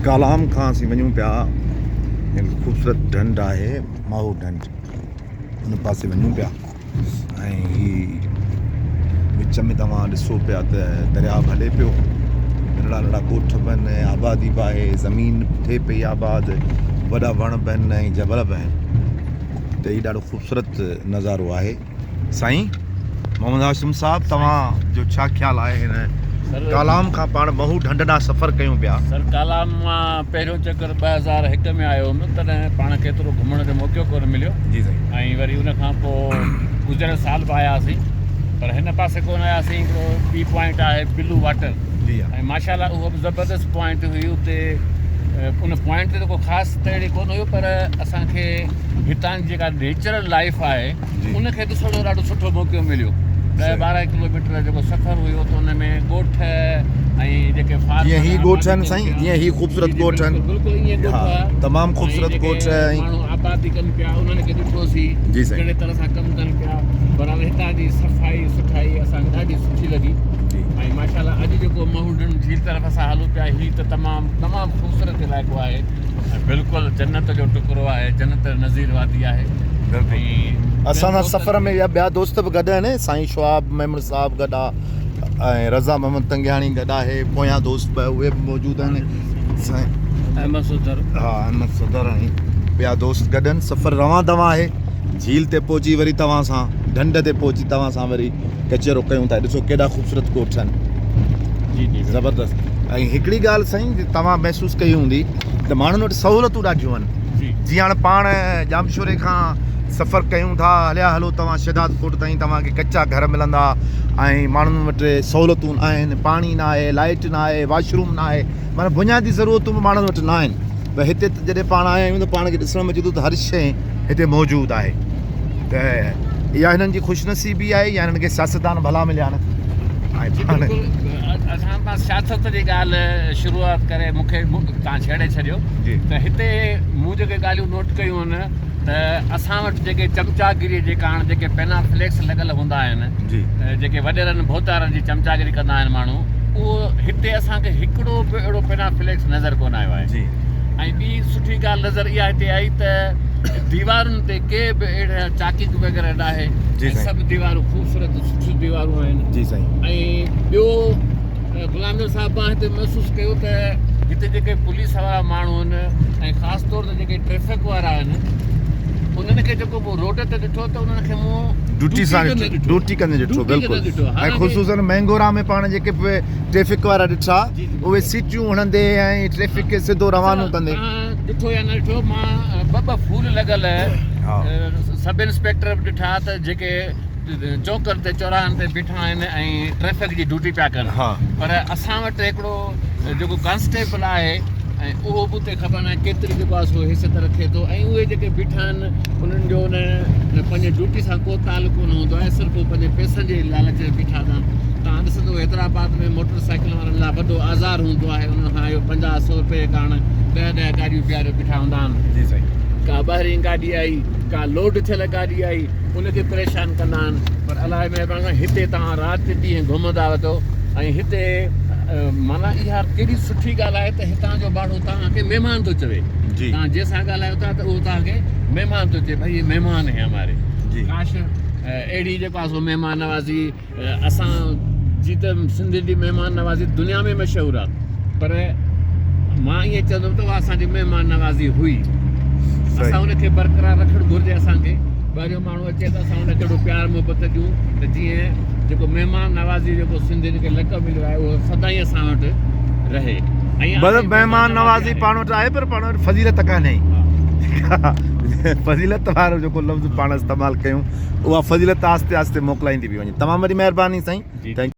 कालाम खां असीं वञूं पिया। ख़ूबसूरत ढंढ आहे माहू ढंढ, उन पासे वञूं पिया। ऐं ही विच में तव्हां ॾिसो पिया त दरियाउ हले पियो, नंढड़ा नंढड़ा ॻोठ बि आहिनि, आबादी बि आहे, ज़मीन थिए पई आबाद, वॾा वण बि आहिनि ऐं जबल बि आहिनि। त हीउ ॾाढो ख़ूबसूरत नज़ारो आहे। साईं मोहम्मद हाशिम साहब, तव्हांजो छा ख़्यालु आहे हिन कालाम खां पाण महू ढंढ ॾांहुं सफ़र कयूं पिया? सर, कालाम मां पहिरियों चकर 2001 में आयो हुउमि, तॾहिं पाण खे एतिरो घुमण जो मौक़ो कोन मिलियो। जी साईं। ऐं वरी उन खां पोइ गुज़िरियल साल बि आयासीं, पर हिन पासे कोन आयासीं। हिकिड़ो ॿी पॉइंट आहे बिलू वाटर, जी हा। ऐं माशाल्लाह उहो बि ज़बरदस्त पॉइंट हुई। उते उन पॉइंट ते को ख़ासि त अहिड़ी कोन हुयो, पर असांखे हितां जी जेका नेचुरल लाइफ आहे उनखे ॾिसण जो ॾाढो सुठो मौक़ो मिलियो। 10-12 किलोमीटर जेको सफ़र हुयो त हुन में ॻोठ ऐं जेके जीअं ही ॻोठ आहिनि साईं, जीअं ही ख़ूबसूरत ॻोठ आहिनि, बिल्कुलु ईअं ॻोठ आहे, तमामु ख़ूबसूरत ॻोठ ऐं माण्हू आबादी कनि पिया, उन्हनि खे ॾिठोसीं जी साईं, कहिड़े तरह सां कमु कनि पिया। बराबरि हितां जी सफ़ाई सुठाई असांखे ॾाढी सुठी लॻी। ऐं माशाल्लाह अॼु जेको महू ढंढ झील तरफ़ असां हलूं पिया, हीअ त तमामु ख़ूबसूरत इलाइक़ो आहे ऐं बिल्कुलु जन्नत जो टुकड़ो आहे, जन्नत नज़ीर वादी आहे। ऐं असांजा सफ़र में ॿिया दोस्त बि गॾु आहिनि। साईं शवाब मेमण साहब गॾु आहे ऐं रज़ा मोहम्मद तंगियाणी गॾु आहे। पोयां दोस्त बि उहे बि मौजूदु आहिनि। साईं अहमद सदर, हा अहमद सदर ऐं ॿिया दोस्त गॾु आहिनि। सफ़र रवां दवां आहे। झील ते पहुची वरी तव्हां सां ढंढ ते पहुची तव्हां सां वरी कचेरो कयूं था। ॾिसो केॾा ख़ूबसूरत ॻोठ आहिनि। जी जी ज़बरदस्त। ऐं हिकिड़ी ॻाल्हि साईं तव्हां महसूसु कई हूंदी त माण्हुनि वटि सहूलियतूं ॾाढियूं आहिनि। जीअं हाणे पाण जामशोरे खां सफ़र कयूं था, हलिया हलो तव्हां शहदाद कोट ताईं, तव्हांखे कचा घर मिलंदा ऐं माण्हुनि वटि सहूलियतूं आहिनि। पाणी न आहे, लाइट न आहे, वॉशरूम न आहे, माना बुनियादी ज़रूरतूं बि माण्हुनि वटि न आहिनि। पर हिते त जॾहिं पाण आया आहियूं त पाण खे ॾिसण में अचे थो त हर शइ हिते मौजूदु आहे। त इहा हिननि जी ख़ुशनसीबी आहे या हिननि खे सियासतदान भला मिलिया आहिनि। असां पास सियासत जी ॻाल्हि शुरूआति करे मूंखे तव्हां छेड़े छॾियो त हिते मूं जेके ॻाल्हियूं नोट कयूं आहिनि त असां वटि जेके चमचागिरी जेका हाणे जेके पेना फ्लेक्स लॻल हूंदा आहिनि, जेके वॾेरनि भोतारनि जी चमचागिरी कंदा आहिनि माण्हू, उहो हिते असांखे हिकिड़ो बि अहिड़ो पेना फ्लेक्स नज़र कोन आयो आहे। ऐं ॿी सुठी ॻाल्हि नज़र इहा हिते आई त दीवारुनि ते के बि अहिड़ा चाकिंग वग़ैरह न आहे। सभु दीवारूं ख़ूबसूरत सुठियूं दीवारूं आहिनि। जी साईं। ऐं ॿियो गुलाम नबी साहिब मां हिते महसूसु कयो त हिते जेके पुलिस वारा माण्हू आहिनि ऐं ख़ासि तौर ते जेके ट्रैफिक वारा आहिनि, उन्हनि खे जेको पोइ रोड ते ॾिठो त उन्हनि खे मूं ड्यूटी कंदे ॾिठो। बिल्कुलु। ऐं ख़ुशूसन मैंगोरा में पाण जेके ट्रैफिक वारा ॾिठा, उहे सीटियूं हणंदे ऐं ट्रैफिक खे सिधो रवानो कंदे ॾिठो या न ॾिठो। मां ॿ फूल लॻल सब इंस्पेक्टर बि ॾिठा त जेके चौकर ते चौराहनि ते बीठा आहिनि ऐं ट्रैफिक जी ड्यूटी पिया कनि। पर असां वटि हिकिड़ो जेको कांस्टेबल आहे ऐं उहो बि उते ख़बर न आहे केतिरी जेको आहे सो हैसियत रखे थो। ऐं उहे जेके बीठा आहिनि उन्हनि जो उन पंहिंजे ड्यूटी सां को तालुक़ु कोन हूंदो आहे, सिर्फ़ु पंहिंजे पैसनि जे लालच ते बीठा था। तव्हां ॾिसंदो हैदराबाद में मोटरसाइकिल वारनि लाइ वॾो आज़ार हूंदो आहे। उन खां इहो 50-100 रुपए कारण 10 गाॾियूं ॿीहारे बीठा हूंदा आहिनि। जी साईं। का ॿाहिरीं गाॾी आई, का लोड थियल गाॾी आई, उनखे परेशान कंदा आहिनि। पर अलाए महिरबानी हिते तव्हां राति ॾींहं घुमंदा वठो ऐं हिते माना इहा केॾी सुठी ॻाल्हि आहे त हितां जो माण्हू तव्हांखे महिमान थो चवे। तव्हां जंहिंसां ॻाल्हायो था त उहो तव्हांखे महिमान थो चए, भई ये महिमान है हमारे। काश अहिड़ी जेको आहे सो महिमान नवाज़ी असां जी त सिंधियुनि जी महिमान नवाज़ी दुनिया में मशहूरु आहे, पर मां ईअं चवंदुमि त उहा असांजी महिमान नवाज़ी हुई। असां उनखे बरक़रार रखणु घुरिजे। असांखे ॿाहिरियों माण्हू अचे त असां उनखे एॾो प्यार मोहबत ॾियूं त जीअं जेको महिमान नवाज़ी जेको सिंधियुनि खे लक़ब मिलियो आहे उहो सदाईं असां वटि रहे। ऐं महिमान नवाज़ी पाण वटि आहे, पर पाण वटि फज़ीलत कान्हे। फज़ीलत वारो जेको लफ़्ज़ पाण इस्तेमालु कयूं, उहा फज़ीलत आस्ते आस्ते मोकिलाईंदी बि वञे। तमामु वॾी महिरबानी साईं।